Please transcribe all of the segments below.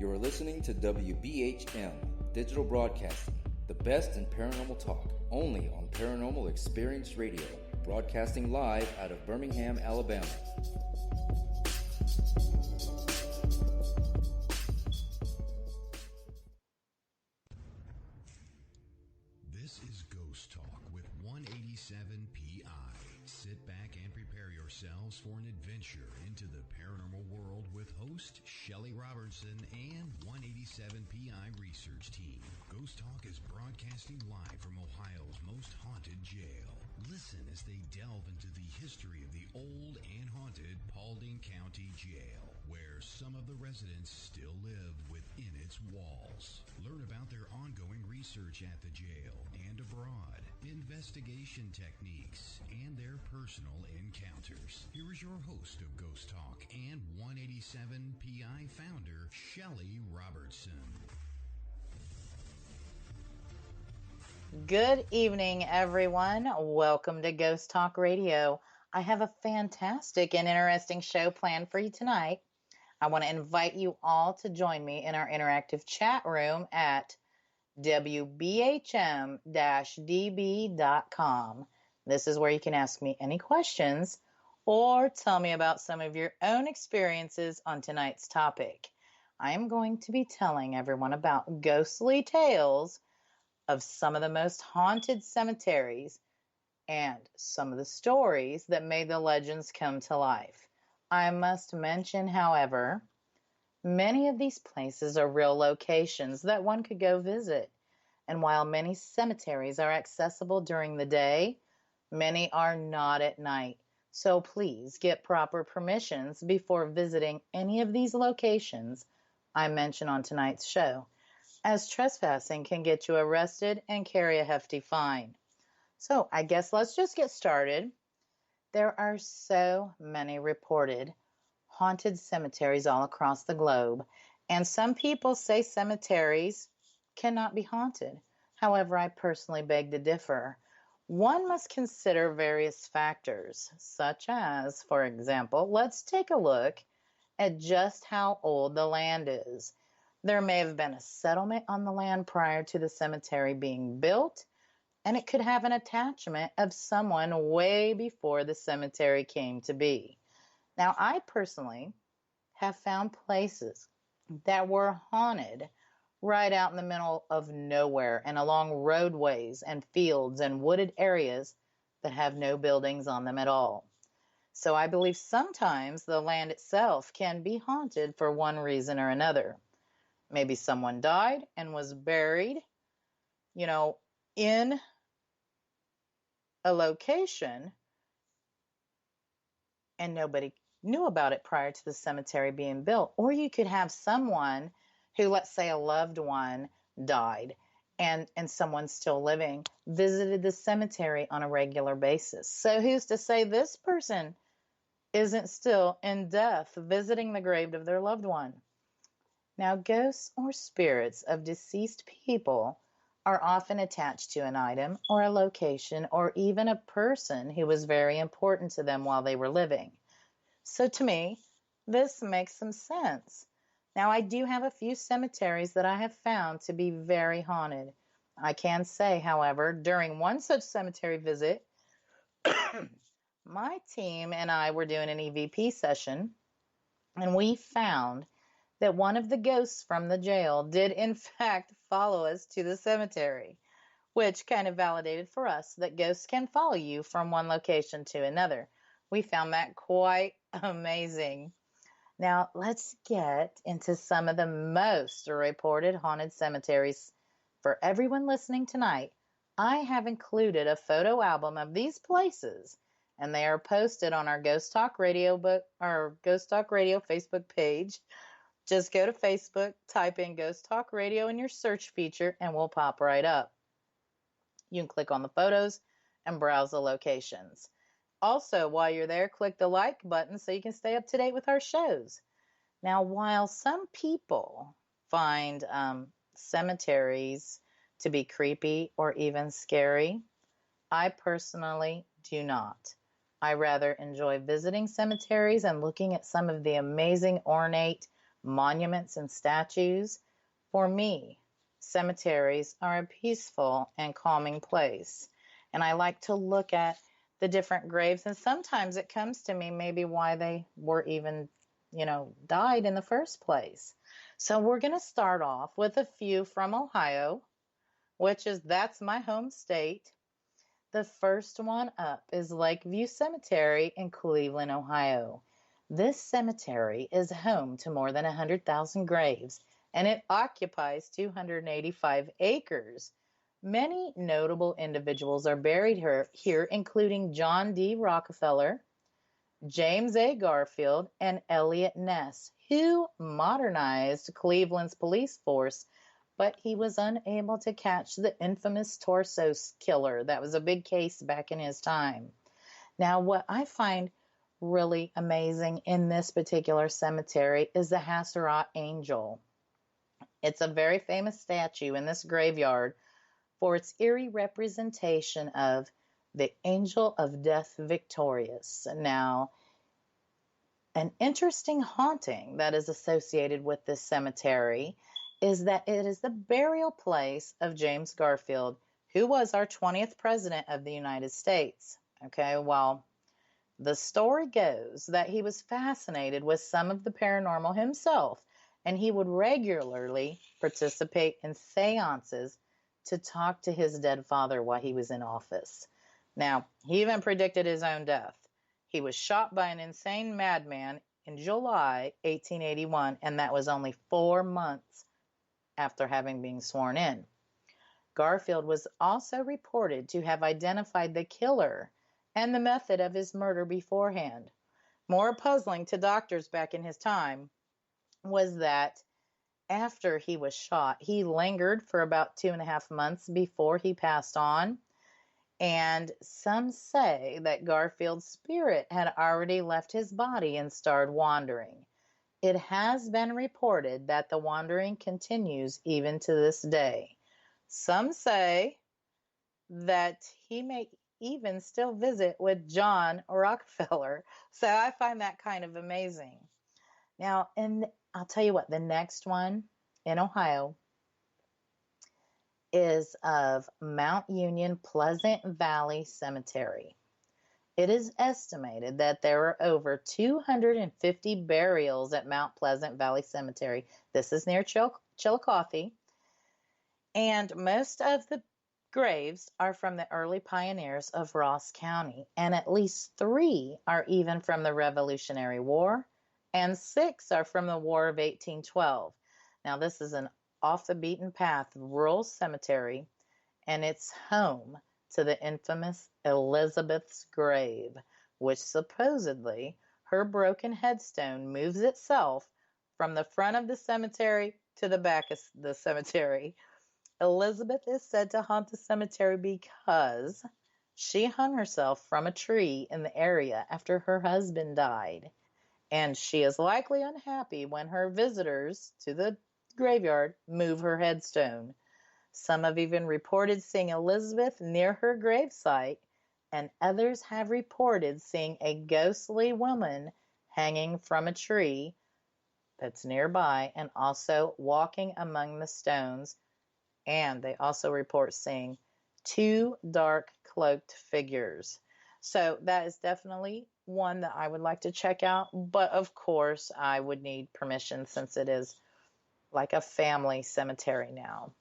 You're listening to WBHM Digital Broadcasting, the best in paranormal talk, only on Paranormal Experience Radio, broadcasting live out of Birmingham, Alabama. This is Ghost Talk with 187 PI. Sit back and prepare yourselves for an adventure into the paranormal world with host Shelley Robertson and 187 PI research team. Ghost Talk is broadcasting live from Ohio's most haunted jail. Listen as they delve into the history of the old and haunted Paulding County Jail, where some of the residents still live within its walls. Learn about their ongoing research at the jail and abroad, investigation techniques, and their personal encounters. Here is your host of Ghost Talk and 187 PI founder, Shelley Robertson. Good evening, everyone. Welcome to Ghost Talk Radio. I have a fantastic and interesting show planned for you tonight. I want to invite you all to join me in our interactive chat room at WBHM-DB.com. This is where you can ask me any questions or tell me about some of your own experiences on tonight's topic. I am going to be telling everyone about ghostly tales of some of the most haunted cemeteries and some of the stories that made the legends come to life. I must mention, however, many of these places are real locations that one could go visit. And while many cemeteries are accessible during the day, many are not at night. So please get proper permissions before visiting any of these locations I mention on tonight's show, as trespassing can get you arrested and carry a hefty fine. So I guess let's just get started. There are so many reported haunted cemeteries all across the globe, and some people say cemeteries cannot be haunted. However, I personally beg to differ. One must consider various factors, such as, for example, let's take a look at just how old the land is. There may have been a settlement on the land prior to the cemetery being built, and it could have an attachment of someone way before the cemetery came to be. Now, I personally have found places that were haunted right out in the middle of nowhere and along roadways and fields and wooded areas that have no buildings on them at all. So I believe sometimes the land itself can be haunted for one reason or another. Maybe someone died and was buried, in a location and nobody knew about it prior to the cemetery being built. Or you could have someone who, let's say a loved one died and someone's still living, visited the cemetery on a regular basis. So who's to say this person isn't still in death visiting the grave of their loved one? Now, ghosts or spirits of deceased people are often attached to an item or a location or even a person who was very important to them while they were living. So to me, this makes some sense. Now, I do have a few cemeteries that I have found to be very haunted. I can say, however, during one such cemetery visit, my team and I were doing an EVP session, and we found that one of the ghosts from the jail did in fact follow us to the cemetery, which kind of validated for us that ghosts can follow you from one location to another. We found that quite amazing. Now, let's get into some of the most reported haunted cemeteries. For everyone listening tonight, I have included a photo album of these places, and they are posted on our Ghost Talk Radio Facebook page. Just go to Facebook, type in Ghost Talk Radio in your search feature, and we'll pop right up. You can click on the photos and browse the locations. Also, while you're there, click the like button so you can stay up to date with our shows. Now, while some people find cemeteries to be creepy or even scary, I personally do not. I rather enjoy visiting cemeteries and looking at some of the amazing ornate monuments and statues. For me, cemeteries are a peaceful and calming place. And I like to look at the different graves, and sometimes it comes to me maybe why they were even, died in the first place. So we're going to start off with a few from Ohio, that's my home state. The first one up is Lakeview Cemetery in Cleveland, Ohio. This cemetery is home to more than 100,000 graves, and it occupies 285 acres. Many notable individuals are buried here, including John D. Rockefeller, James A. Garfield, and Eliot Ness, who modernized Cleveland's police force, but he was unable to catch the infamous torso killer. That was a big case back in his time. Now, what I find really amazing in this particular cemetery is the Hasserat Angel. It's a very famous statue in this graveyard for its eerie representation of the angel of death victorious. Now, an interesting haunting that is associated with this cemetery is that it is the burial place of James Garfield, who was our 20th president of the United States. Okay, well, the story goes that he was fascinated with some of the paranormal himself, and he would regularly participate in seances to talk to his dead father while he was in office. Now, he even predicted his own death. He was shot by an insane madman in July 1881, and that was only 4 months after having been sworn in. Garfield was also reported to have identified the killer and the method of his murder beforehand. More puzzling to doctors back in his time was that after he was shot, he lingered for about 2.5 months before he passed on. And some say that Garfield's spirit had already left his body and started wandering. It has been reported that the wandering continues even to this day. Some say that he may even still visit with John Rockefeller. So I find that kind of amazing. Now, and I'll tell you what, the next one in Ohio is of Mount Union Pleasant Valley Cemetery. It is estimated that there are over 250 burials at Mount Pleasant Valley Cemetery. This is near Chillicothe. And most of the graves are from the early pioneers of Ross County, and at least 3 are even from the Revolutionary War, and 6 are from the War of 1812. Now, this is an off-the-beaten-path rural cemetery, and it's home to the infamous Elizabeth's grave, which supposedly her broken headstone moves itself from the front of the cemetery to the back of the cemetery. Elizabeth is said to haunt the cemetery because she hung herself from a tree in the area after her husband died, and she is likely unhappy when her visitors to the graveyard move her headstone. Some have even reported seeing Elizabeth near her gravesite, and others have reported seeing a ghostly woman hanging from a tree that's nearby and also walking among the stones. And they also report seeing 2 dark cloaked figures. So that is definitely one that I would like to check out. But of course, I would need permission since it is like a family cemetery now.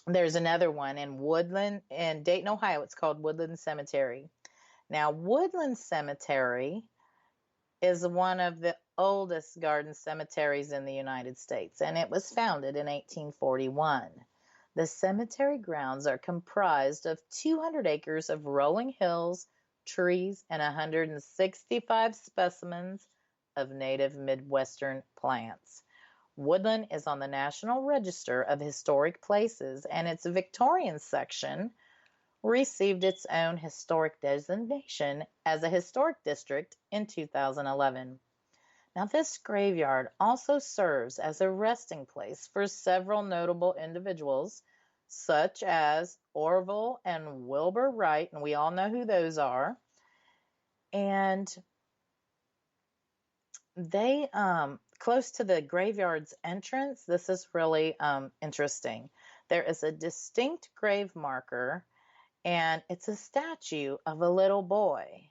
There's another one in Dayton, Ohio. It's called Woodland Cemetery. Now, Woodland Cemetery is one of the oldest garden cemeteries in the United States, and it was founded in 1841. The cemetery grounds are comprised of 200 acres of rolling hills, trees, and 165 specimens of native Midwestern plants. Woodland is on the National Register of Historic Places, and its Victorian section received its own historic designation as a historic district in 2011. Now, this graveyard also serves as a resting place for several notable individuals, such as Orville and Wilbur Wright, and we all know who those are. And they close to the graveyard's entrance, this is really interesting. There is a distinct grave marker, and it's a statue of a little boy.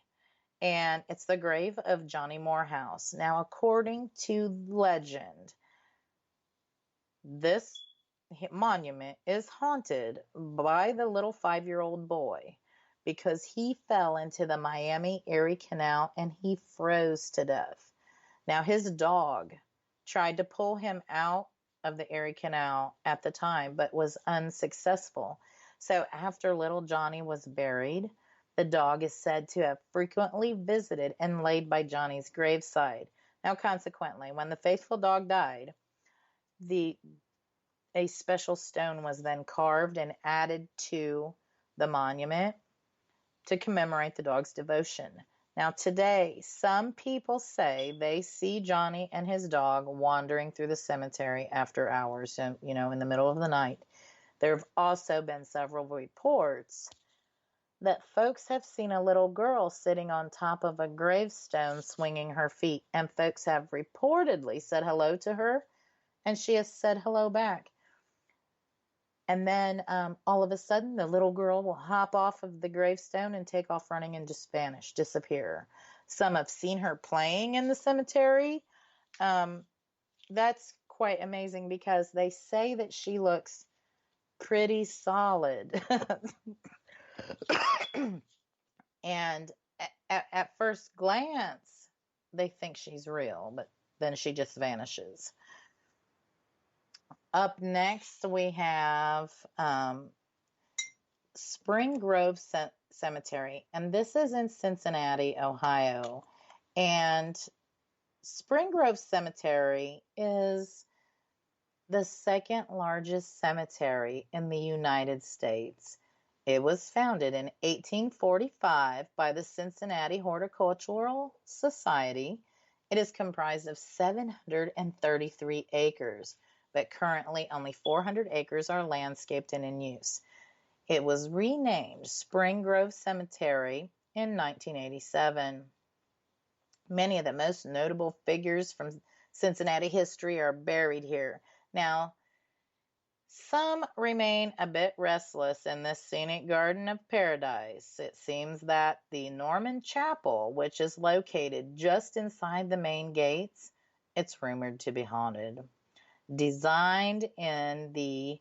And it's the grave of Johnny Morehouse. Now, according to legend, this monument is haunted by the little 5-year-old boy because he fell into the Miami Erie Canal and he froze to death. Now, his dog tried to pull him out of the Erie Canal at the time, but was unsuccessful. So after little Johnny was buried, the dog is said to have frequently visited and laid by Johnny's graveside. Now, consequently, when the faithful dog died, a special stone was then carved and added to the monument to commemorate the dog's devotion. Now, today, some people say they see Johnny and his dog wandering through the cemetery after hours, in the middle of the night. There have also been several reports that folks have seen a little girl sitting on top of a gravestone swinging her feet, and folks have reportedly said hello to her, and she has said hello back. And then all of a sudden, the little girl will hop off of the gravestone and take off running and just vanish, disappear. Some have seen her playing in the cemetery. That's quite amazing because they say that she looks pretty solid. And at first glance, they think she's real, but then she just vanishes. Up next, we have Spring Grove Cemetery, and this is in Cincinnati, Ohio. And Spring Grove Cemetery is the second largest cemetery in the United States. It was founded in 1845 by the Cincinnati Horticultural Society. It is comprised of 733 acres, but currently only 400 acres are landscaped and in use. It was renamed Spring Grove Cemetery in 1987. Many of the most notable figures from Cincinnati history are buried here. Now, some remain a bit restless in this scenic garden of paradise. It seems that the Norman Chapel, which is located just inside the main gates, it's rumored to be haunted. Designed in the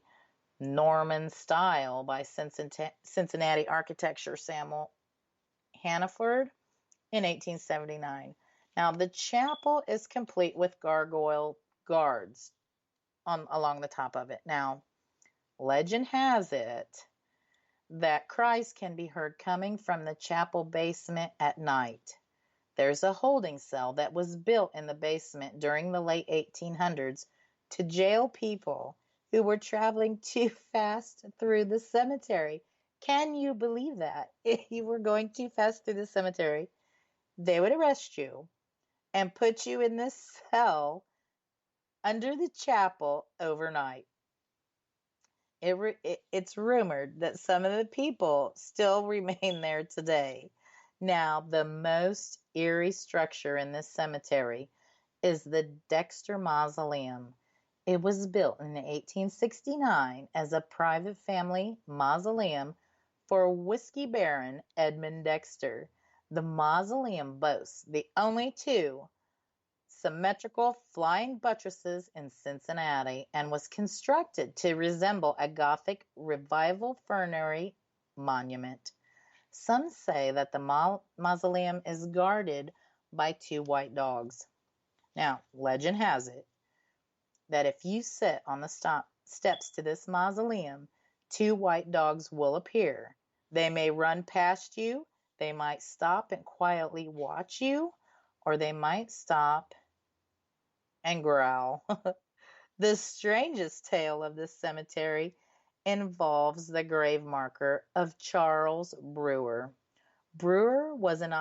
Norman style by Cincinnati architecture Samuel Hannaford in 1879. Now, the chapel is complete with gargoyle guards along the top of it. Now, legend has it that cries can be heard coming from the chapel basement at night. There's a holding cell that was built in the basement during the late 1800s to jail people who were traveling too fast through the cemetery. Can you believe that? If you were going too fast through the cemetery, they would arrest you and put you in this cell under the chapel overnight. It's rumored that some of the people still remain there today. Now, the most eerie structure in this cemetery is the Dexter Mausoleum. It was built in 1869 as a private family mausoleum for whiskey baron Edmund Dexter. The mausoleum boasts the only two symmetrical flying buttresses in Cincinnati and was constructed to resemble a Gothic Revival funerary monument. Some say that the mausoleum is guarded by two white dogs. Now, legend has it that if you sit on the steps to this mausoleum, two white dogs will appear. They may run past you, they might stop and quietly watch you, or they might stop and growl. The strangest tale of this cemetery involves the grave marker of Charles Brewer. Brewer was an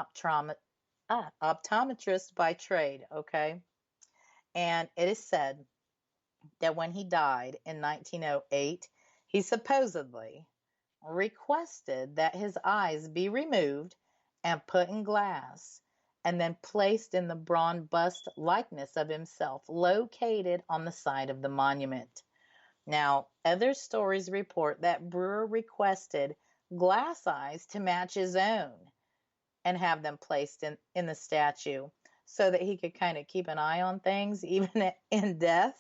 optometrist by trade, okay? And it is said that when he died in 1908, he supposedly requested that his eyes be removed and put in glass and then placed in the bronze bust likeness of himself located on the side of the monument. Now, other stories report that Brewer requested glass eyes to match his own and have them placed in the statue so that he could kind of keep an eye on things even in death.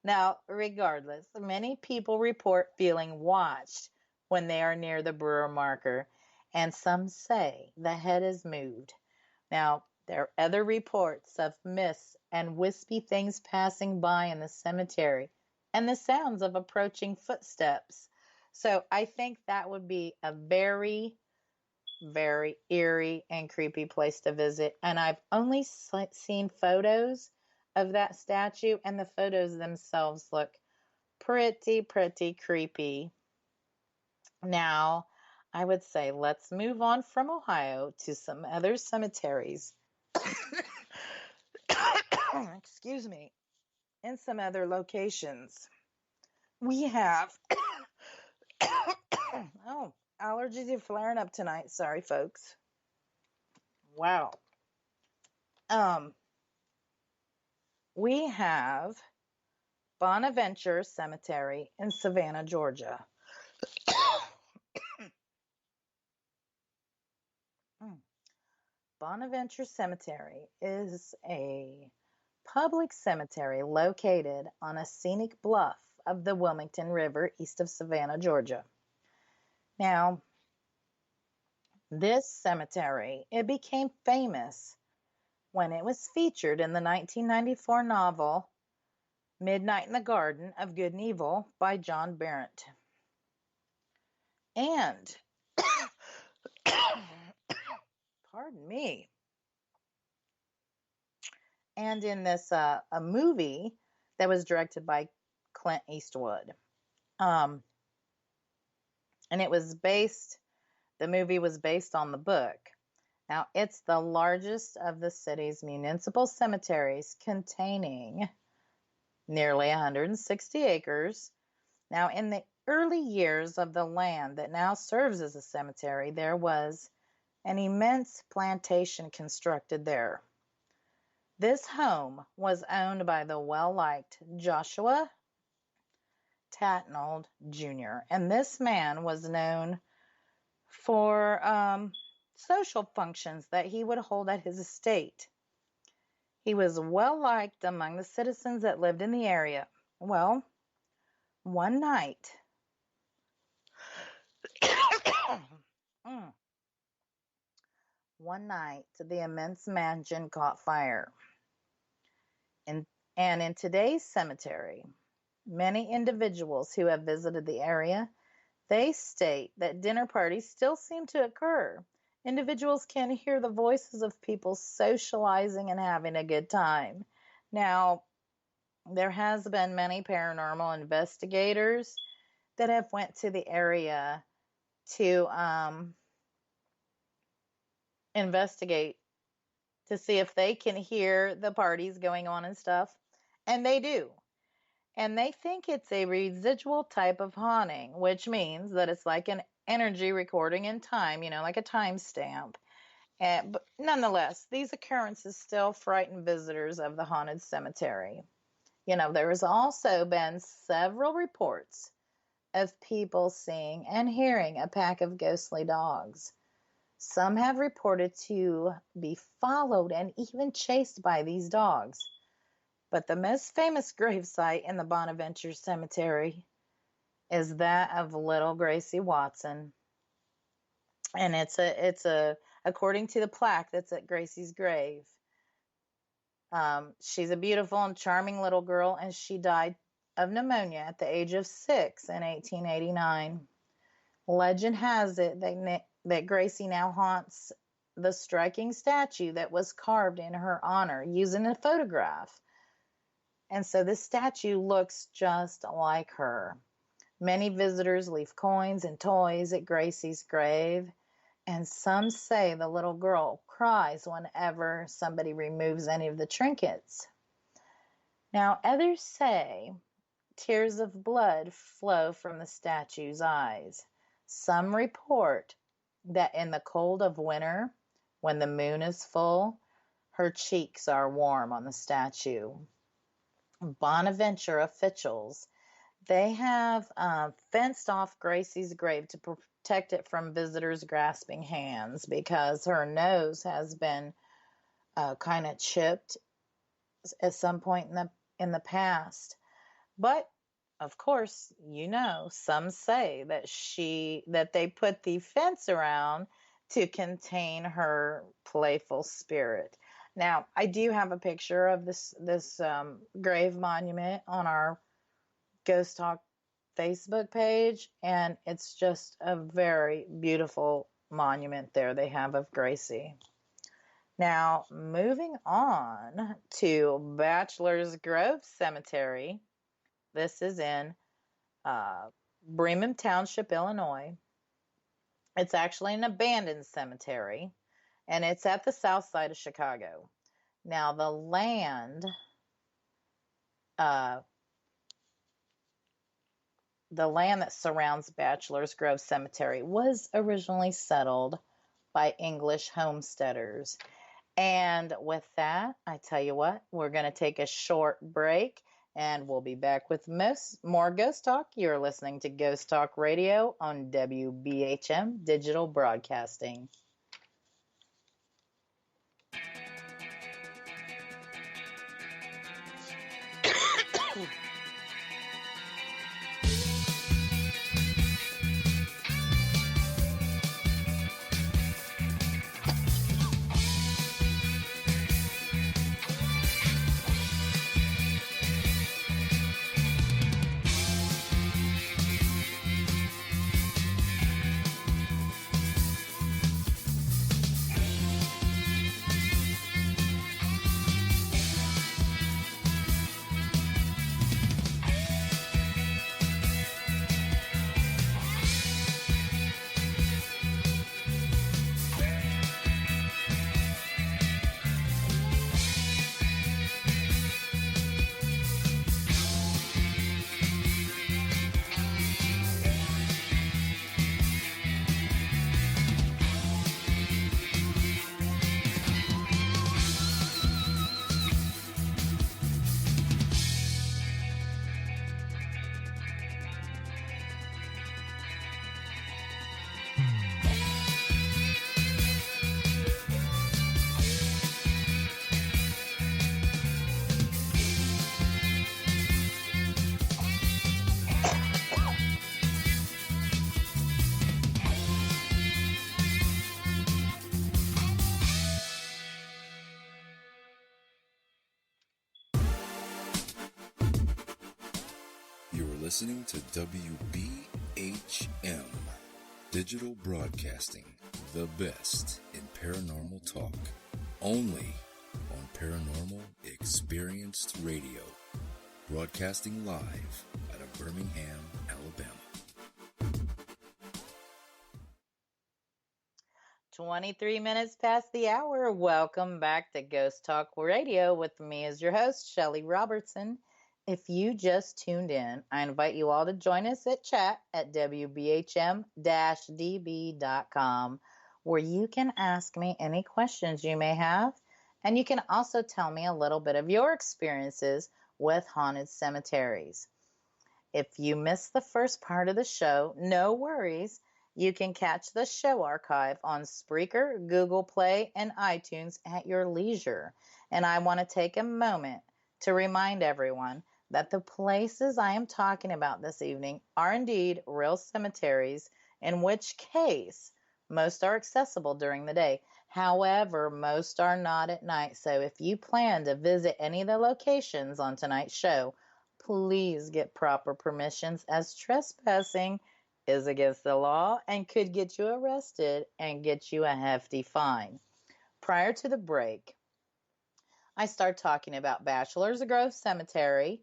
Now, regardless, many people report feeling watched when they are near the Brewer marker, and some say the head is moved. Now, there are other reports of mists and wispy things passing by in the cemetery and the sounds of approaching footsteps. So I think that would be a very, very eerie and creepy place to visit. And I've only seen photos of that statue, and the photos themselves look pretty, pretty creepy. Now, I would say let's move on from Ohio to some other cemeteries. Excuse me. In some other locations. We have oh, allergies are flaring up tonight. Sorry, folks. Wow. We have Bonaventure Cemetery in Savannah, Georgia. Bonaventure Cemetery is a public cemetery located on a scenic bluff of the Wilmington River east of Savannah, Georgia. Now, this cemetery, it became famous when it was featured in the 1994 novel Midnight in the Garden of Good and Evil by John Berendt. And, pardon me, and in this a movie that was directed by Clint Eastwood. And the movie was based on the book. Now, it's the largest of the city's municipal cemeteries, containing nearly 160 acres. Now, in the early years of the land that now serves as a cemetery, there was an immense plantation constructed there. This home was owned by the well-liked Joshua Tatnall Jr., and this man was known for social functions that he would hold at his estate. He was well liked among the citizens that lived in the area. Well, one night, the immense mansion caught fire. And in today's cemetery, many individuals who have visited the area, they state that dinner parties still seem to occur. Individuals can hear the voices of people socializing and having a good time. Now, there has been many paranormal investigators that have went to the area to investigate to see if they can hear the parties going on and stuff. And they do. And they think it's a residual type of haunting, which means that it's like an energy recording in time, like a timestamp. But nonetheless, these occurrences still frighten visitors of the haunted cemetery. There has also been several reports of people seeing and hearing a pack of ghostly dogs. Some have reported to be followed and even chased by these dogs. But the most famous gravesite in the Bonaventure Cemetery is that of little Gracie Watson. And it's according to the plaque that's at Gracie's grave. She's a beautiful and charming little girl, and she died of pneumonia at the age of 6 in 1889. Legend has it that Gracie now haunts the striking statue that was carved in her honor using a photograph. And so this statue looks just like her. Many visitors leave coins and toys at Gracie's grave, and some say the little girl cries whenever somebody removes any of the trinkets. Now, others say tears of blood flow from the statue's eyes. Some report that in the cold of winter, when the moon is full, Her cheeks are warm on the statue. Bonaventure officials, they have fenced off Gracie's grave to protect it from visitors' grasping hands because her nose has been kind of chipped at some point in the past. But of course, some say that they put the fence around to contain her playful spirit. Now, I do have a picture of this grave monument on our Ghost Talk Facebook page, and it's just a very beautiful monument there they have of Gracie. Now, moving on to Bachelor's Grove Cemetery. This is in Bremen Township, Illinois. It's actually an abandoned cemetery, and it's at the south side of Chicago. Now, the land that surrounds Bachelor's Grove Cemetery was originally settled by English homesteaders. And with that, I tell you what, we're going to take a short break, and we'll be back with more Ghost Talk. You're listening to Ghost Talk Radio on WBHM Digital Broadcasting. Listening to WBHM Digital Broadcasting, the best in paranormal talk, only on Paranormal Experienced Radio, broadcasting live out of Birmingham, Alabama. 23 minutes past the hour. Welcome back to Ghost Talk Radio with me as your host, Shelly Robertson. If you just tuned in, I invite you all to join us at chat at WBHM-DB.com, where you can ask me any questions you may have, and you can also tell me a little bit of your experiences with haunted cemeteries. If you missed the first part of the show, no worries. You can catch the show archive on Spreaker, Google Play, and iTunes at your leisure. And I want to take a moment to remind everyone that the places I am talking about this evening are indeed real cemeteries, in which case most are accessible during the day. However, most are not at night. So if you plan to visit any of the locations on tonight's show, please get proper permissions, as trespassing is against the law and could get you arrested and get you a hefty fine. Prior to the break, I start talking about Bachelor's Grove Cemetery,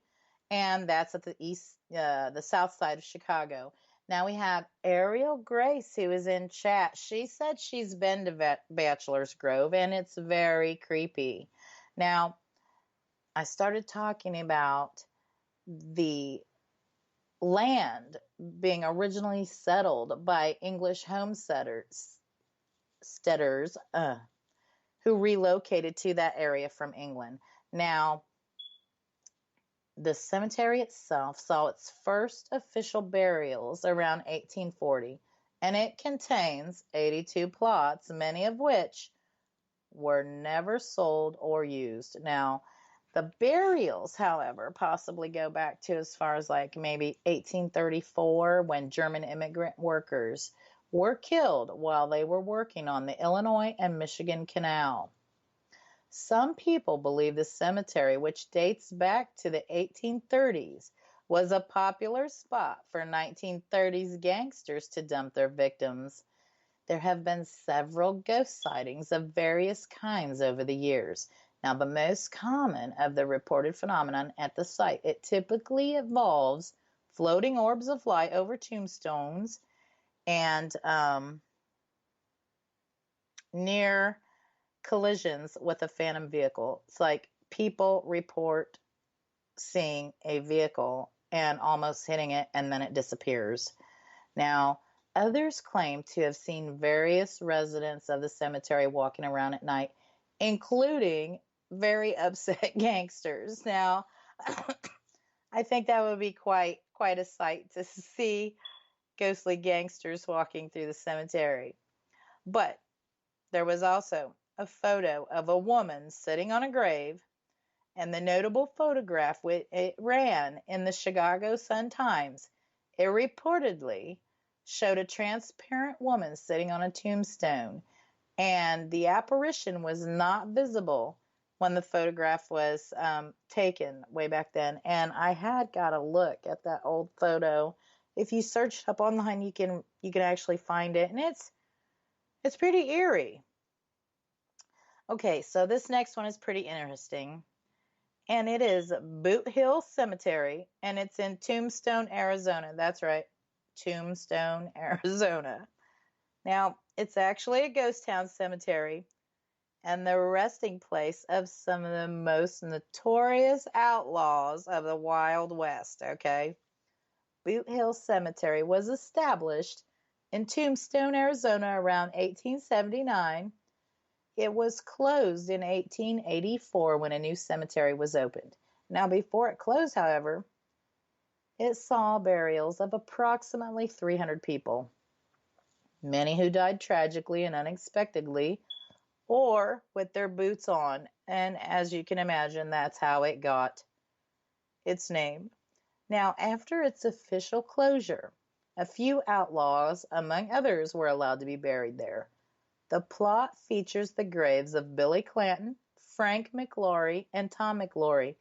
and that's at the south side of Chicago. Now we have Ariel Grace, who is in chat. She said she's been to Bachelor's Grove, and it's very creepy. Now, I started talking about the land being originally settled by English homesteaders who relocated to that area from England. Now, the cemetery itself saw its first official burials around 1840, and it contains 82 plots, many of which were never sold or used. Now, the burials, however, possibly go back to as far as like maybe 1834, when German immigrant workers were killed while they were working on the Illinois and Michigan Canal. Some people believe the cemetery, which dates back to the 1830s, was a popular spot for 1930s gangsters to dump their victims. There have been several ghost sightings of various kinds over the years. Now, the most common of the reported phenomenon at the site, it typically involves floating orbs of light over tombstones and near collisions with a phantom vehicle. It's like people report seeing a vehicle and almost hitting it, and then it disappears. Now, others claim to have seen various residents of the cemetery walking around at night, including very upset gangsters. Now, I think that would be quite a sight to see ghostly gangsters walking through the cemetery. But there was also a photo of a woman sitting on a grave, and the notable photograph, it ran in the Chicago Sun-Times. It reportedly showed a transparent woman sitting on a tombstone, and the apparition was not visible when the photograph was taken way back then. And I had got a look at that old photo. If you search it up online, you can actually find it, and it's pretty eerie. Okay, so this next one is pretty interesting, and it is Boot Hill Cemetery, and it's in Tombstone, Arizona. That's right, Tombstone, Arizona. Now, it's actually a ghost town cemetery and the resting place of some of the most notorious outlaws of the Wild West, okay? Boot Hill Cemetery was established in Tombstone, Arizona around 1879. It was closed in 1884 when a new cemetery was opened. Now, before it closed, however, it saw burials of approximately 300 people, many who died tragically and unexpectedly or with their boots on. And as you can imagine, that's how it got its name. Now, after its official closure, a few outlaws, among others, were allowed to be buried there. The plot features the graves of Billy Clanton, Frank McLaury, and Tom McLaury,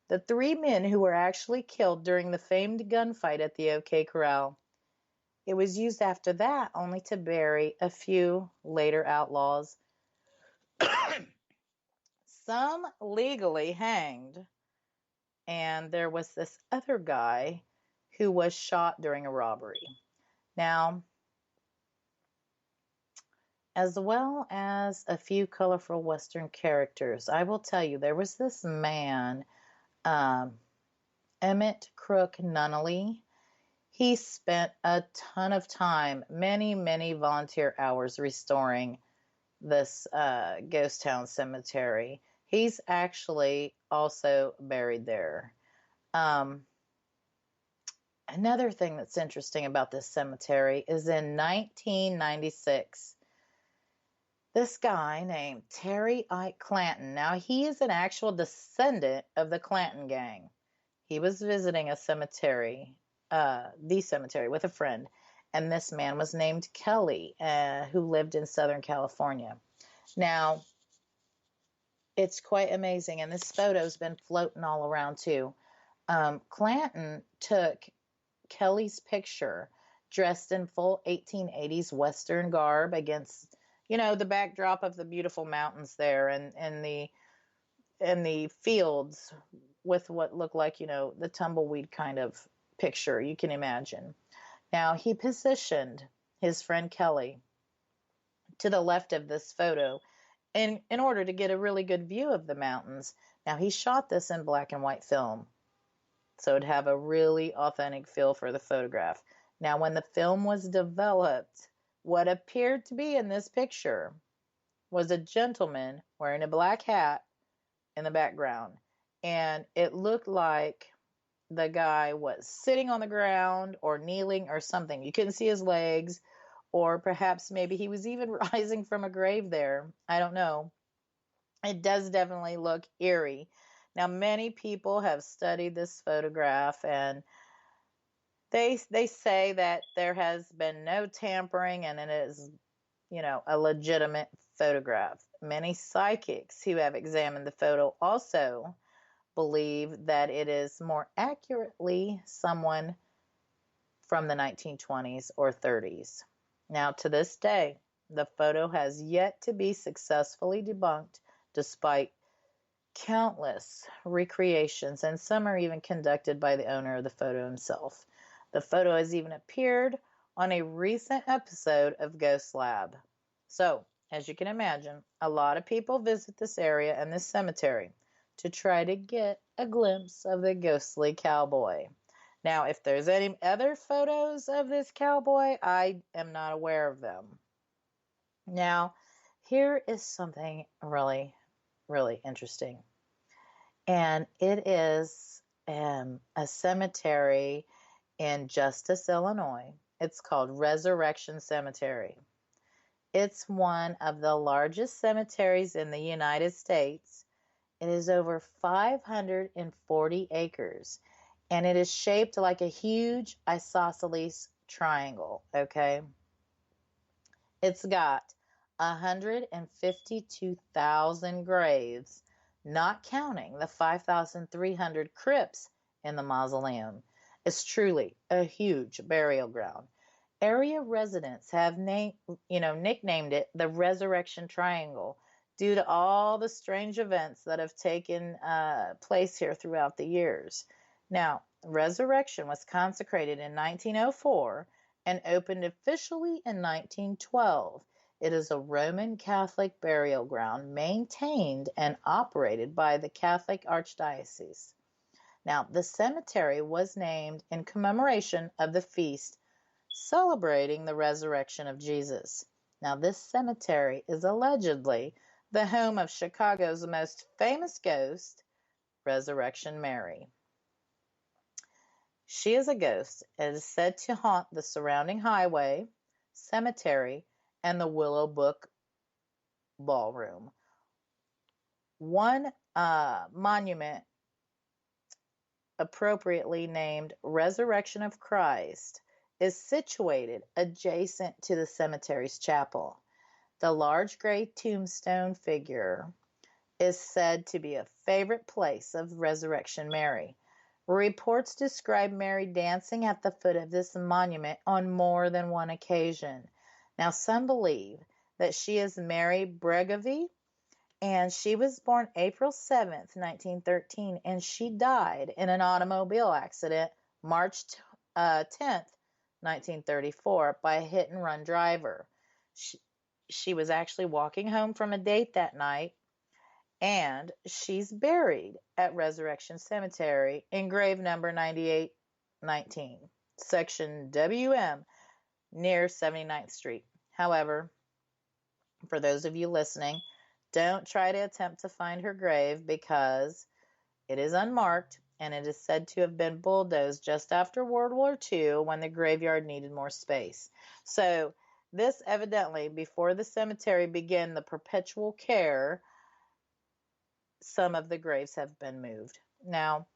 the three men who were actually killed during the famed gunfight at the OK Corral. It was used after that only to bury a few later outlaws. Some legally hanged, and there was this other guy who was shot during a robbery. Now, as well as a few colorful Western characters, I will tell you, there was this man, Emmett Crook Nunnally. He spent a ton of time, many, many volunteer hours restoring this ghost town cemetery. He's actually also buried there. Another thing that's interesting about this cemetery is in 1996, this guy named Terry Ike Clanton, now he is an actual descendant of the Clanton gang. He was visiting a cemetery, the cemetery, with a friend, and this man was named Kelly, who lived in Southern California. Now, it's quite amazing, and this photo's been floating all around too. Clanton took Kelly's picture dressed in full 1880s Western garb against, the backdrop of the beautiful mountains there and the fields with what looked like, the tumbleweed kind of picture you can imagine. Now, he positioned his friend Kelly to the left of this photo in order to get a really good view of the mountains. Now, he shot this in black and white film, so it'd have a really authentic feel for the photograph. Now, when the film was developed, what appeared to be in this picture was a gentleman wearing a black hat in the background. And it looked like the guy was sitting on the ground or kneeling or something. You couldn't see his legs, or perhaps maybe he was even rising from a grave there. I don't know. It does definitely look eerie. Now, many people have studied this photograph, and they say that there has been no tampering and it is, a legitimate photograph. Many psychics who have examined the photo also believe that it is more accurately someone from the 1920s or 30s. Now, to this day, the photo has yet to be successfully debunked despite countless recreations, and some are even conducted by the owner of the photo himself. The photo has even appeared on a recent episode of Ghost Lab. So, as you can imagine, a lot of people visit this area and this cemetery to try to get a glimpse of the ghostly cowboy. Now, if there's any other photos of this cowboy, I am not aware of them. Now, here is something really, really interesting. And it is a cemetery in Justice, Illinois. It's called Resurrection Cemetery. It's one of the largest cemeteries in the United States. It is over 540 acres, and it is shaped like a huge isosceles triangle, okay? It's got 152,000 graves, not counting the 5,300 crypts in the mausoleum. It's truly a huge burial ground. Area residents have nicknamed it the Resurrection Triangle due to all the strange events that have taken place here throughout the years. Now, Resurrection was consecrated in 1904 and opened officially in 1912. It is a Roman Catholic burial ground maintained and operated by the Catholic Archdiocese. Now, the cemetery was named in commemoration of the feast celebrating the resurrection of Jesus. Now, this cemetery is allegedly the home of Chicago's most famous ghost, Resurrection Mary. She is a ghost and is said to haunt the surrounding highway, cemetery, and the Willow Brook Ballroom. One monument appropriately named Resurrection of Christ is situated adjacent to the cemetery's chapel. The large gray tombstone figure is said to be a favorite place of Resurrection Mary. Reports describe Mary dancing at the foot of this monument on more than one occasion. Now, some believe that she is Mary Bregovy, and she was born April 7th, 1913, and she died in an automobile accident March 10th, 1934, by a hit-and-run driver. She was actually walking home from a date that night, and she's buried at Resurrection Cemetery in grave number 9819, section WM, near 79th Street. However, for those of you listening, don't try to attempt to find her grave because it is unmarked, and it is said to have been bulldozed just after World War II when the graveyard needed more space. So this evidently, before the cemetery began the perpetual care, some of the graves have been moved. Now,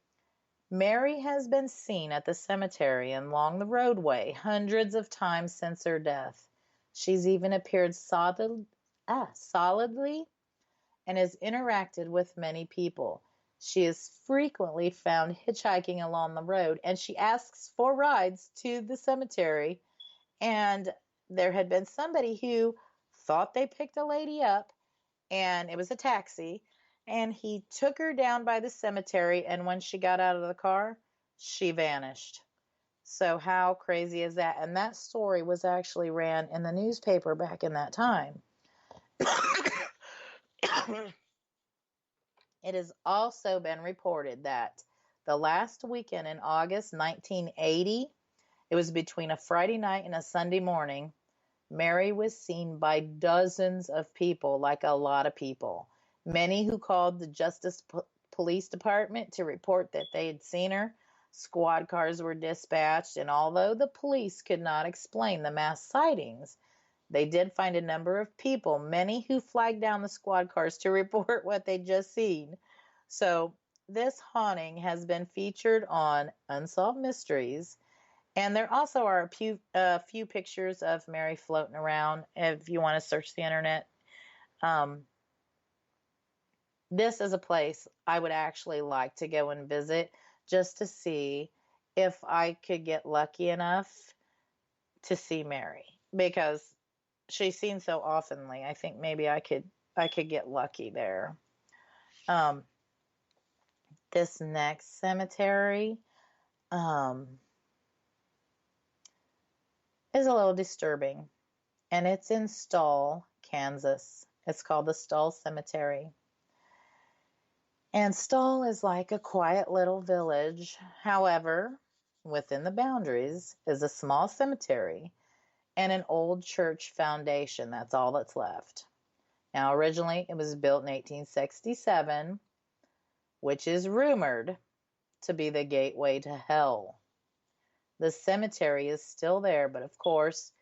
Mary has been seen at the cemetery and along the roadway hundreds of times since her death. She's even appeared solidly and has interacted with many people. She is frequently found hitchhiking along the road, and she asks for rides to the cemetery. And there had been somebody who thought they picked a lady up, and it was a taxi, and he took her down by the cemetery, and when she got out of the car, she vanished. So how crazy is that? And that story was actually ran in the newspaper back in that time. It has also been reported that the last weekend in August 1980, it was between a Friday night and a Sunday morning, Mary was seen by dozens of people, like a lot of people. Many who called the Police Department to report that they had seen her. Squad cars were dispatched, and although the police could not explain the mass sightings, they did find a number of people, many who flagged down the squad cars to report what they'd just seen. So this haunting has been featured on Unsolved Mysteries, and there also are a few pictures of Mary floating around if you want to search the internet. This is a place I would actually like to go and visit just to see if I could get lucky enough to see Mary, because she's seen so oftenly. I think maybe I could get lucky there. This next cemetery is a little disturbing, and it's in Stall, Kansas. It's called the Stall Cemetery. And Stall is like a quiet little village. However, within the boundaries is a small cemetery and an old church foundation. That's all that's left. Now, originally, it was built in 1867, which is rumored to be the gateway to hell. The cemetery is still there, but of course,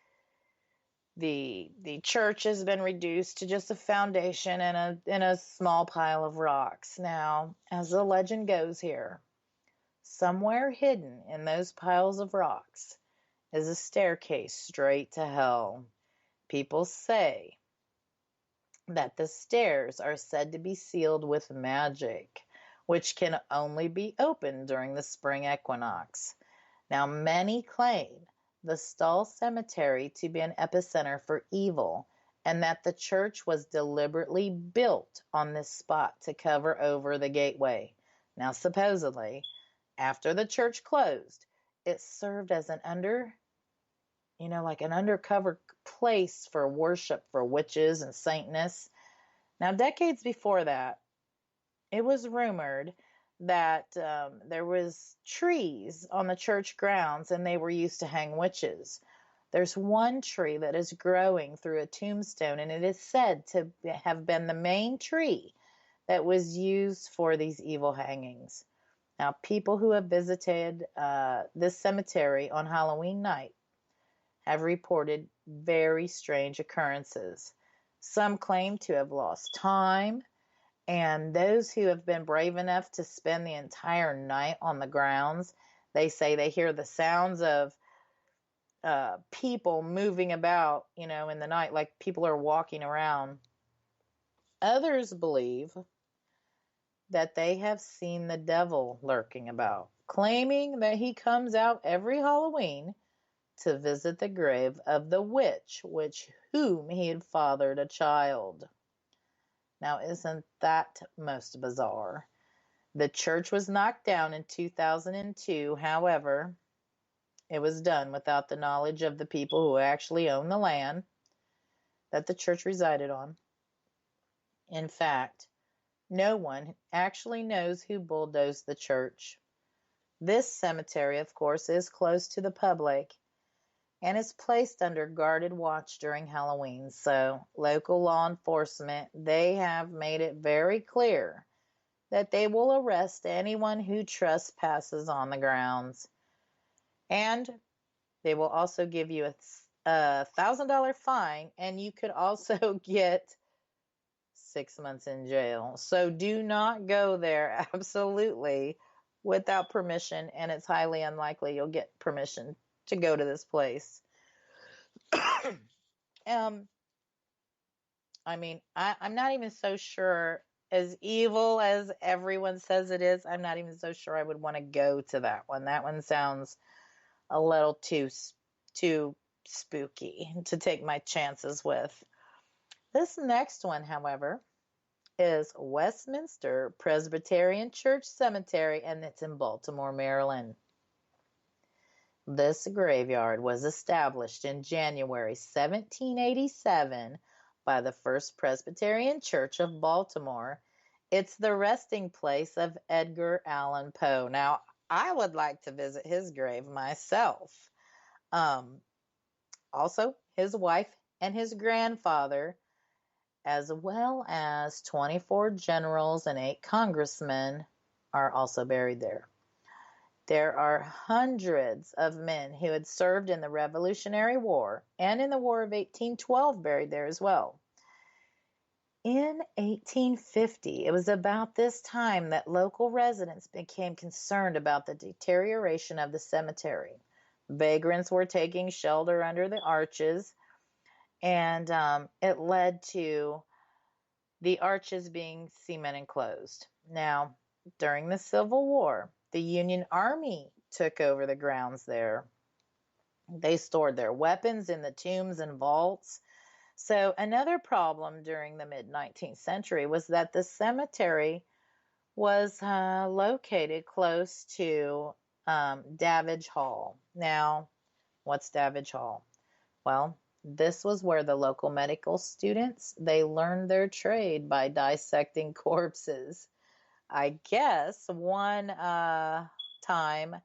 the church has been reduced to just a foundation and a small pile of rocks. Now, as the legend goes here, somewhere hidden in those piles of rocks is a staircase straight to hell. People say that the stairs are said to be sealed with magic, which can only be opened during the spring equinox. Now, many claim the Stall Cemetery to be an epicenter for evil, and that the church was deliberately built on this spot to cover over the gateway. Now, supposedly, after the church closed, it served as an undercover place for worship for witches and Satanists. Now, decades before that, it was rumored that there was trees on the church grounds and they were used to hang witches. There's one tree that is growing through a tombstone, and it is said to have been the main tree that was used for these evil hangings. Now, people who have visited this cemetery on Halloween night have reported very strange occurrences. Some claim to have lost time, and those who have been brave enough to spend the entire night on the grounds, they say they hear the sounds of people moving about, in the night, like people are walking around. Others believe that they have seen the devil lurking about, claiming that he comes out every Halloween to visit the grave of the witch, whom he had fathered a child. Now, isn't that most bizarre? The church was knocked down in 2002. However, it was done without the knowledge of the people who actually own the land that the church resided on. In fact, no one actually knows who bulldozed the church. This cemetery, of course, is closed to the public and is placed under guarded watch during Halloween. So local law enforcement, they have made it very clear that they will arrest anyone who trespasses on the grounds. And they will also give you a $1,000 fine, and you could also get 6 months in jail. So do not go there absolutely without permission, and it's highly unlikely you'll get permission to go to this place. I'm not even so sure, as evil as everyone says it is, I'm not even so sure I would want to go to that one. That one sounds a little too spooky to take my chances with. This next one, however, is Westminster Presbyterian Church Cemetery, and it's in Baltimore, Maryland. This graveyard was established in January 1787 by the First Presbyterian Church of Baltimore. It's the resting place of Edgar Allan Poe. Now, I would like to visit his grave myself. Also, his wife, and his grandfather, as well as 24 generals and 8 congressmen, are also buried there. There are hundreds of men who had served in the Revolutionary War and in the War of 1812 buried there as well. In 1850, it was about this time that local residents became concerned about the deterioration of the cemetery. Vagrants were taking shelter under the arches, and it led to the arches being cement enclosed. Now, during the Civil War, the Union Army took over the grounds there. They stored their weapons in the tombs and vaults. So another problem during the mid-19th century was that the cemetery was located close to Davidge Hall. Now, what's Davidge Hall? Well, this was where the local medical students, they learned their trade by dissecting corpses. I guess one time,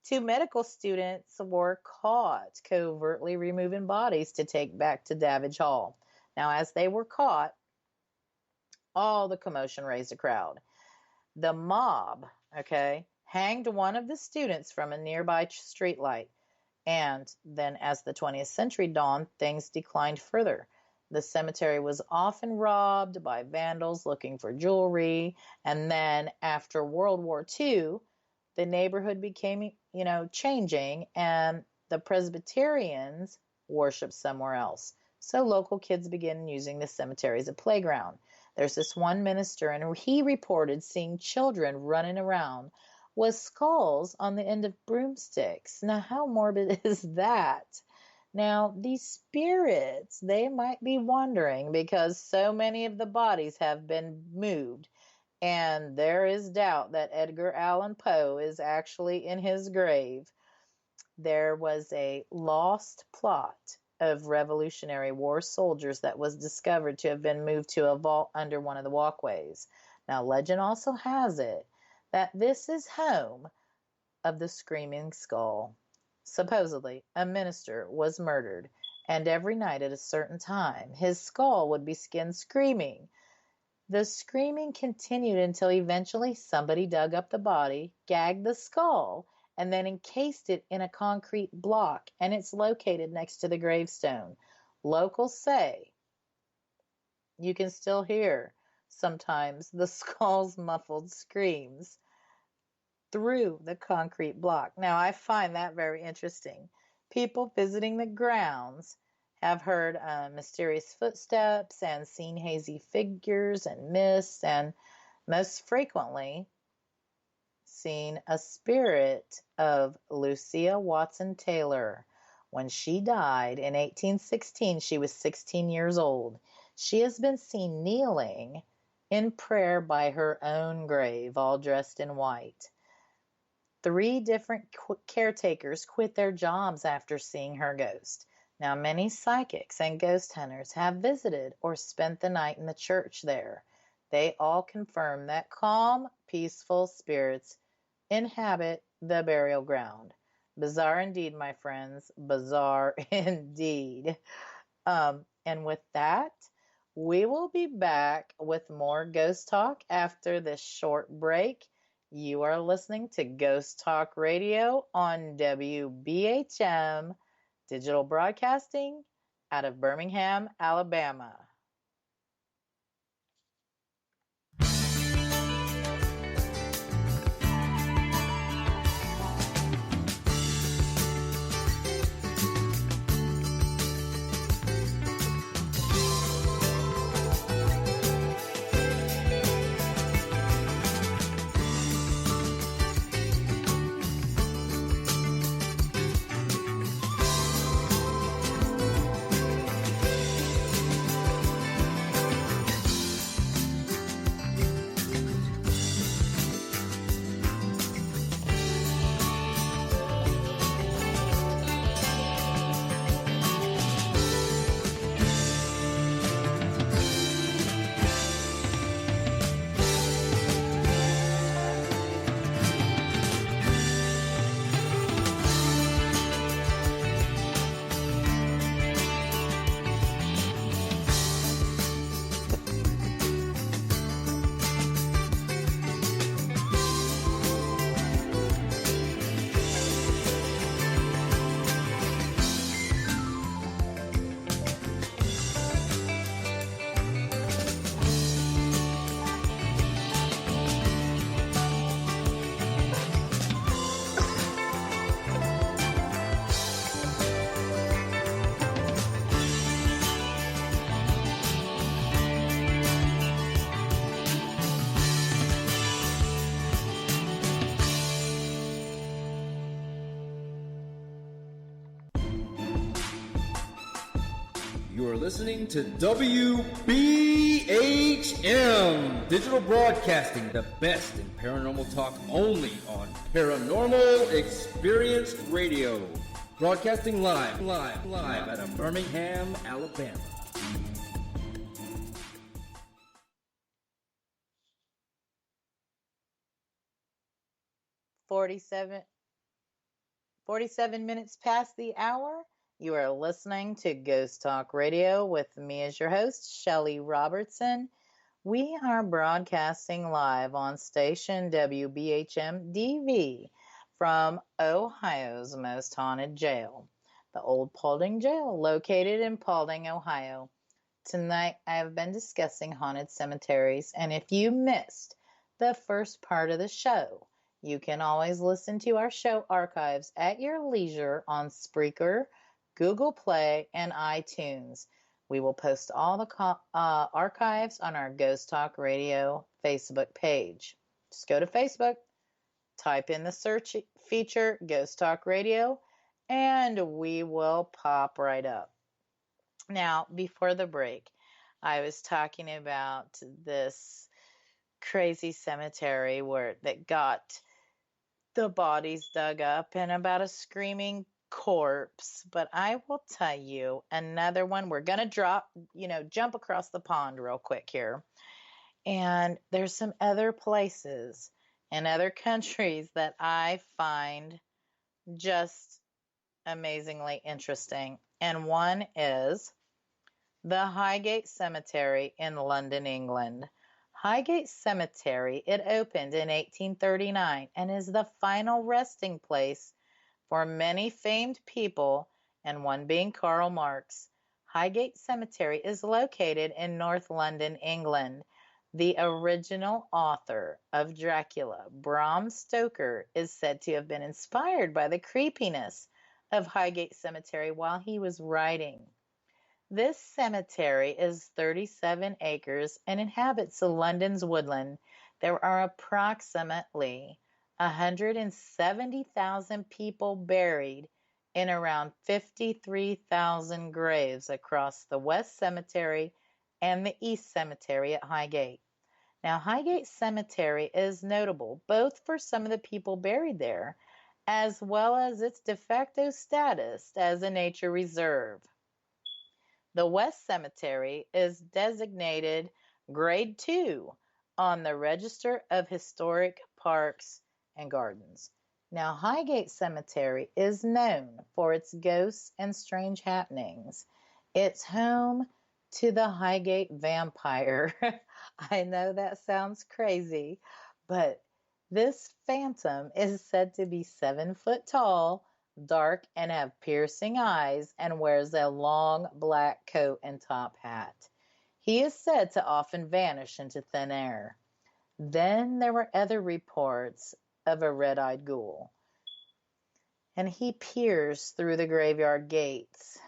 2 medical students were caught covertly removing bodies to take back to Davidge Hall. Now, as they were caught, all the commotion raised a crowd. The mob, hanged one of the students from a nearby streetlight. And then as the 20th century dawned, things declined further. The cemetery was often robbed by vandals looking for jewelry. And then after World War II, the neighborhood became, changing, and the Presbyterians worshiped somewhere else. So local kids began using the cemetery as a playground. There's this one minister, and he reported seeing children running around with skulls on the end of broomsticks. Now, how morbid is that? Now, these spirits, they might be wondering because so many of the bodies have been moved, and there is doubt that Edgar Allan Poe is actually in his grave. There was a lost plot of Revolutionary War soldiers that was discovered to have been moved to a vault under one of the walkways. Now, legend also has it that this is home of the Screaming Skull. Supposedly, a minister was murdered, and every night at a certain time, his skull would be skinned screaming. The screaming continued until eventually somebody dug up the body, gagged the skull, and then encased it in a concrete block, and it's located next to the gravestone. Locals say you can still hear sometimes the skull's muffled screams through the concrete block. Now, I find that very interesting. People visiting the grounds have heard mysterious footsteps and seen hazy figures and mists, and most frequently seen a spirit of Lucia Watson Taylor. When she died in 1816, she was 16 years old. She has been seen kneeling in prayer by her own grave, all dressed in white. 3 different caretakers quit their jobs after seeing her ghost. Now, many psychics and ghost hunters have visited or spent the night in the church there. They all confirm that calm, peaceful spirits inhabit the burial ground. Bizarre indeed, my friends. Bizarre indeed. And with that, we will be back with more Ghost Talk after this short break. You are listening to Ghost Talk Radio on WBHM Digital Broadcasting out of Birmingham, Alabama. listening to WBHM Digital Broadcasting, the best in paranormal talk only on Paranormal Experience Radio. Broadcasting live out of Birmingham, Alabama. Forty-seven minutes past the hour. You are listening to Ghost Talk Radio with me as your host, Shelly Robertson. We are broadcasting live on station WBHM-DB from Ohio's most haunted jail, the Old Paulding Jail, located in Paulding, Ohio. Tonight, I have been discussing haunted cemeteries, and if you missed the first part of the show, you can always listen to our show archives at your leisure on Spreaker, Google Play, and iTunes. We will post all the archives on our Ghost Talk Radio Facebook page. Just go to Facebook, type in the search feature, Ghost Talk Radio, and we will pop right up. Now, before the break, I was talking about this crazy cemetery that got the bodies dug up and about a screaming corpse. But I will tell you another one. We're going to jump across the pond real quick here. And there's some other places in other countries that I find just amazingly interesting. And one is the Highgate Cemetery in London, England. Highgate Cemetery, it opened in 1839 and is the final resting place for many famed people, and one being Karl Marx. Highgate Cemetery is located in North London, England. The original author of Dracula, Bram Stoker, is said to have been inspired by the creepiness of Highgate Cemetery while he was writing. This cemetery is 37 acres and inhabits London's woodland. There are approximately 170,000 people buried in around 53,000 graves across the West Cemetery and the East Cemetery at Highgate. Now, Highgate Cemetery is notable both for some of the people buried there, as well as its de facto status as a nature reserve. The West Cemetery is designated Grade 2 on the Register of Historic Parks and Gardens. Now, Highgate Cemetery is known for its ghosts and strange happenings. It's home to the Highgate vampire. I know that sounds crazy, but this phantom is said to be 7 foot tall, dark, and have piercing eyes, and wears a long black coat and top hat. He is said to often vanish into thin air. Then there were other reports of a red-eyed ghoul, and he peers through the graveyard gates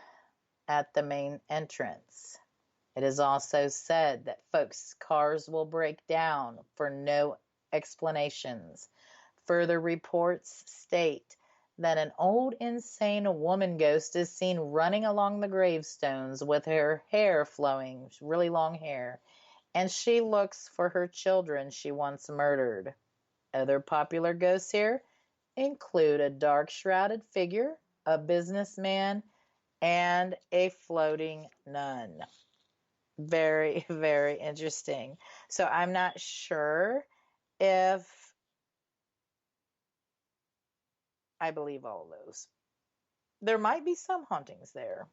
at the main entrance. It is also said that folks' cars will break down for no explanations. Further reports state that an old insane woman ghost is seen running along the gravestones with her hair flowing, really long hair, and she looks for her children she once murdered. Other popular ghosts here include a dark shrouded figure, a businessman, and a floating nun. Very, very interesting. So I'm not sure if I believe all of those. There might be some hauntings there.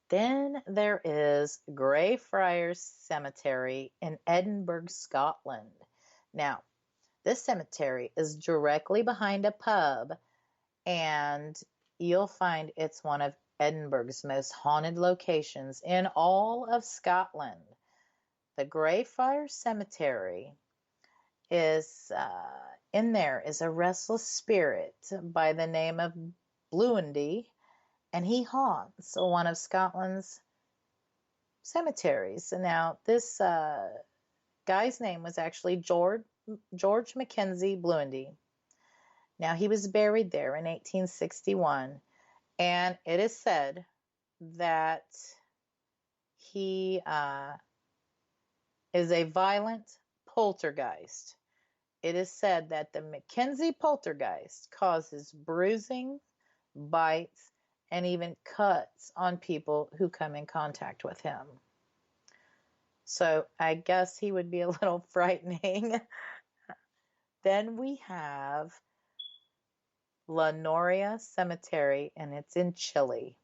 Then there is Greyfriars Cemetery in Edinburgh, Scotland. Now, this cemetery is directly behind a pub, and you'll find it's one of Edinburgh's most haunted locations in all of Scotland. The Greyfriars Cemetery is in there is a restless spirit by the name of Bluendy, and he haunts one of Scotland's cemeteries. Now, this guy's name was actually George Mackenzie Bluendy. Now, he was buried there in 1861, and it is said that he is a violent poltergeist. It is said that the Mackenzie poltergeist causes bruising, bites, and even cuts on people who come in contact with him. So I guess he would be a little frightening. Then we have La Noria Cemetery, and it's in Chile.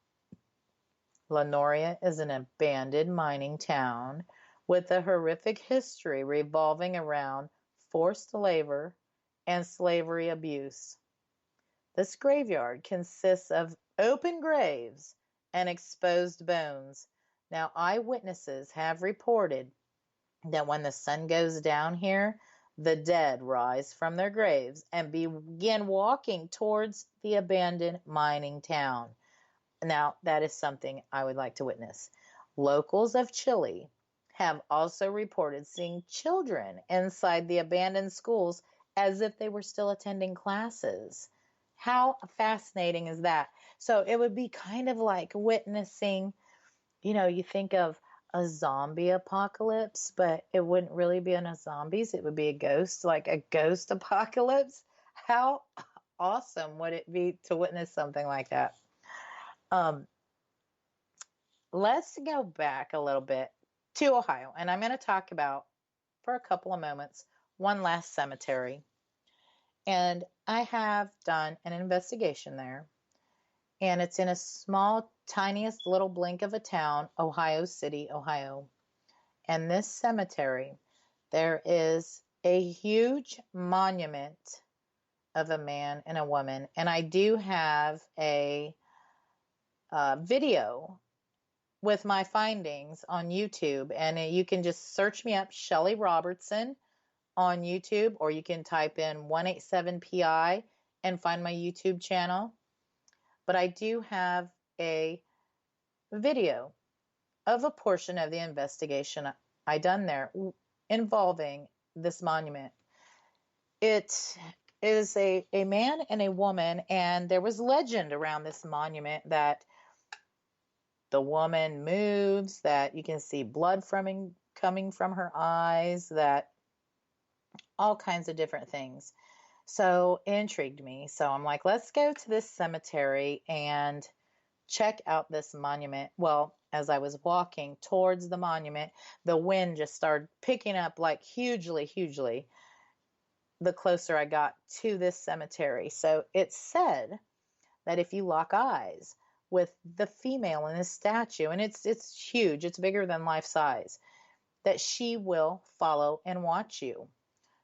La Noria is an abandoned mining town with a horrific history revolving around forced labor and slavery abuse. This graveyard consists of open graves and exposed bones. Now, eyewitnesses have reported that when the sun goes down here, the dead rise from their graves and begin walking towards the abandoned mining town. Now, that is something I would like to witness. Locals of Chile have also reported seeing children inside the abandoned schools as if they were still attending classes. How fascinating is that? So it would be kind of like witnessing, you think of a zombie apocalypse, but it wouldn't really be a zombies. It would be a ghost, like a ghost apocalypse. How awesome would it be to witness something like that? Let's go back a little bit to Ohio, and I'm going to talk about, for a couple of moments, one last cemetery. And I have done an investigation there, and it's in a small, tiniest little blink of a town, Ohio City, Ohio. And this cemetery, there is a huge monument of a man and a woman, and I do have a video with my findings on YouTube, and you can just search me up, Shelley Robertson, on YouTube, or you can type in 187PI and find my YouTube channel. But I do have a video of a portion of the investigation I done there involving this monument. It is a man and a woman, and there was legend around this monument that the woman moves, that you can see blood coming from her eyes, that all kinds of different things. So it intrigued me. So I'm like, let's go to this cemetery and check out this monument. Well, as I was walking towards the monument, the wind just started picking up like hugely, hugely the closer I got to this cemetery. So it said that if you lock eyes with the female in this statue, and it's huge, it's bigger than life size, that she will follow and watch you.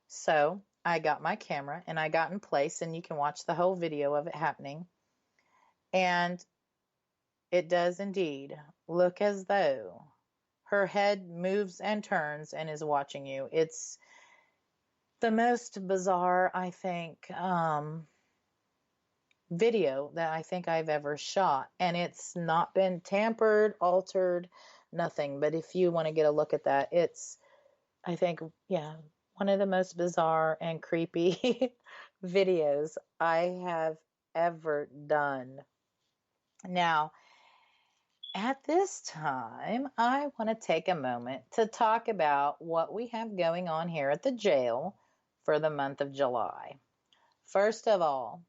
So I got my camera and I got in place, and you can watch the whole video of it happening. And it does indeed look as though her head moves and turns and is watching you. It's the most bizarre, I think, video that I think I've ever shot. And it's not been tampered, altered, nothing. But if you want to get a look at that, it's, I think, one of the most bizarre and creepy videos I have ever done. Now, at this time, I want to take a moment to talk about what we have going on here at the jail for the month of July. First of all,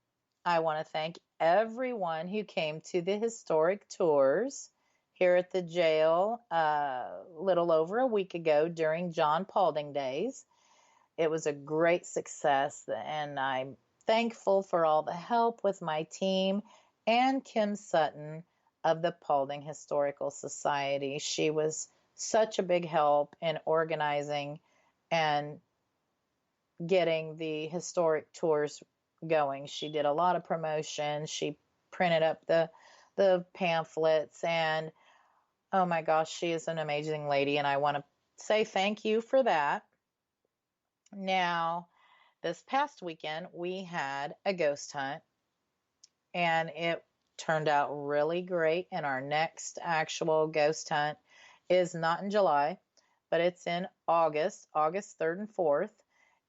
I want to thank everyone who came to the historic tours here at the jail a little over a week ago during John Paulding Days. It was a great success, and I'm thankful for all the help with my team and Kim Sutton of the Paulding Historical Society. She was such a big help in organizing and getting the historic tours going. She did a lot of promotion. She printed up the pamphlets, and oh my gosh, she is an amazing lady, and I want to say thank you for that. Now, this past weekend, we had a ghost hunt, and it turned out really great. And our next actual ghost hunt is not in July, but it's in August 3rd and 4th.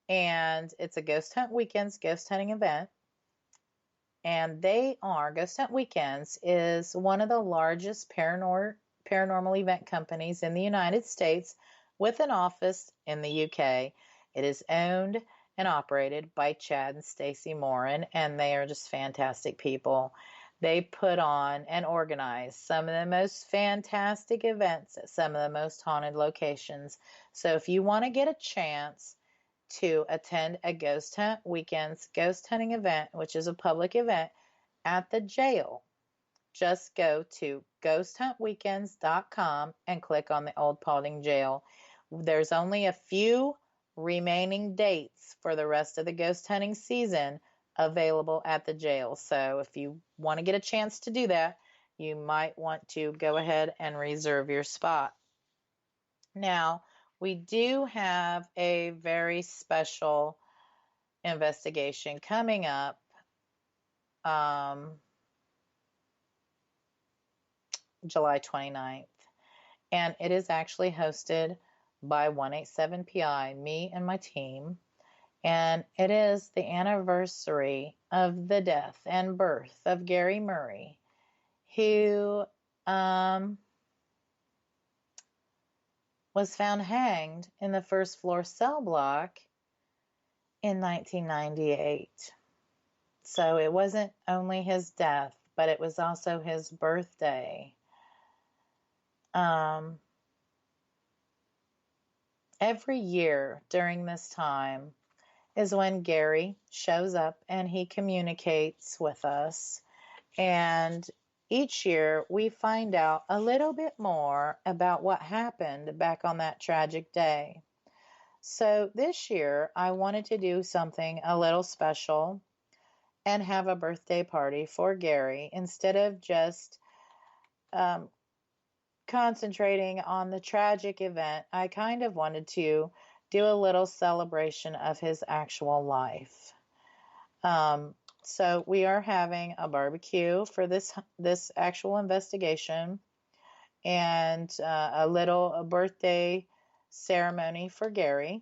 And it's a ghost hunt weekends, ghost hunting event. And Ghost Hunt Weekends is one of the largest paranormal event companies in the United States with an office in the UK. It is owned and operated by Chad and Stacy Morin, and they are just fantastic people. They put on and organize some of the most fantastic events at some of the most haunted locations. So if you want to get a chance to attend a Ghost Hunt Weekends ghost hunting event, which is a public event at the jail, just go to ghosthuntweekends.com and click on the Old Paulding Jail. There's only a few remaining dates for the rest of the ghost hunting season available at the jail. So if you want to get a chance to do that, you might want to go ahead and reserve your spot. Now, we do have a very special investigation coming up July 29th, and it is actually hosted by 187PI, me and my team, and it is the anniversary of the death and birth of Gary Murray, who was found hanged in the first floor cell block in 1998. So it wasn't only his death, but it was also his birthday. Every year during this time is when Gary shows up and he communicates with us. And each year we find out a little bit more about what happened back on that tragic day. So this year I wanted to do something a little special and have a birthday party for Gary instead of just concentrating on the tragic event. I kind of wanted to do a little celebration of his actual life. So we are having a barbecue for this actual investigation and a little birthday ceremony for Gary.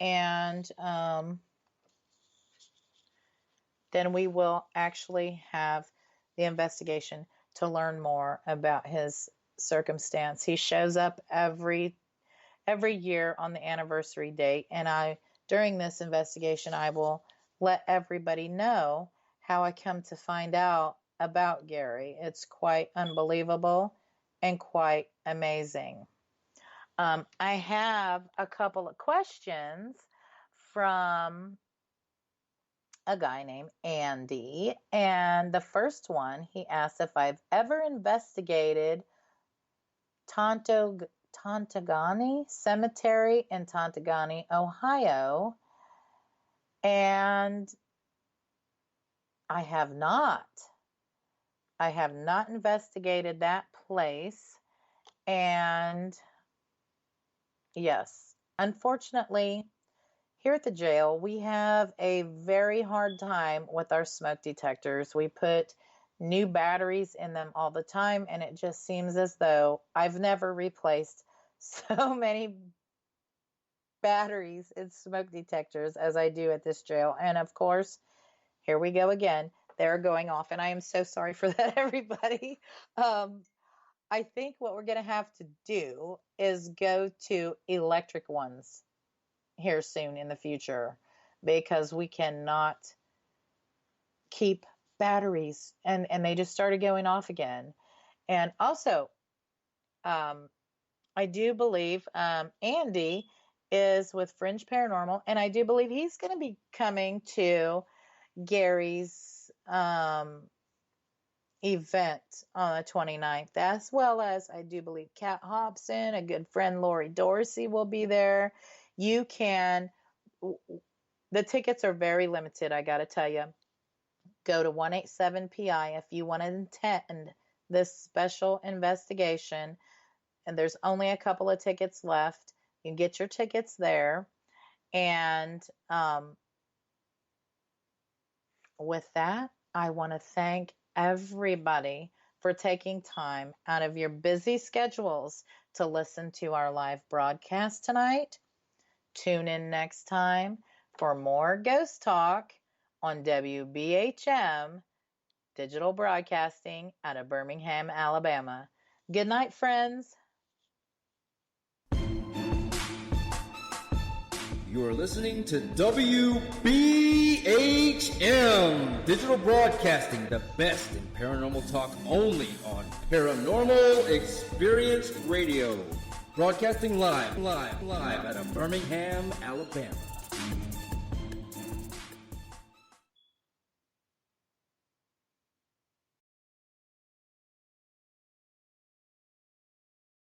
And then we will actually have the investigation to learn more about his circumstance. He shows up every year on the anniversary date, and during this investigation I will let everybody know how I come to find out about Gary. It's quite unbelievable and quite amazing. I have a couple of questions from a guy named Andy, and the first one, he asked if I've ever investigated Tontagani Cemetery in Tontagani, Ohio, and I have not. I have not investigated that place, and yes, unfortunately, here at the jail, we have a very hard time with our smoke detectors. We put new batteries in them all the time, and it just seems as though I've never replaced so many batteries in smoke detectors as I do at this jail. And of course, here we go again. They're going off, and I am so sorry for that, everybody. I think what we're going to have to do is go to electric ones here soon in the future, because we cannot keep batteries, and they just started going off again. And also, I do believe Andy is with Fringe Paranormal, and I do believe he's going to be coming to Gary's event on the 29th, as well as I do believe Kat Hobson, a good friend Lori Dorsey, will be there. The tickets are very limited, I got to tell you. Go to 187PI if you want to attend this special investigation, and there's only a couple of tickets left. You can get your tickets there. And with that, I want to thank everybody for taking time out of your busy schedules to listen to our live broadcast tonight. Tune in next time for more Ghost Talk on WBHM Digital Broadcasting out of Birmingham, Alabama. Good night, friends. You are listening to WBHM Digital Broadcasting, the best in paranormal talk only on Paranormal Experience Radio. Broadcasting live out of Birmingham, Alabama.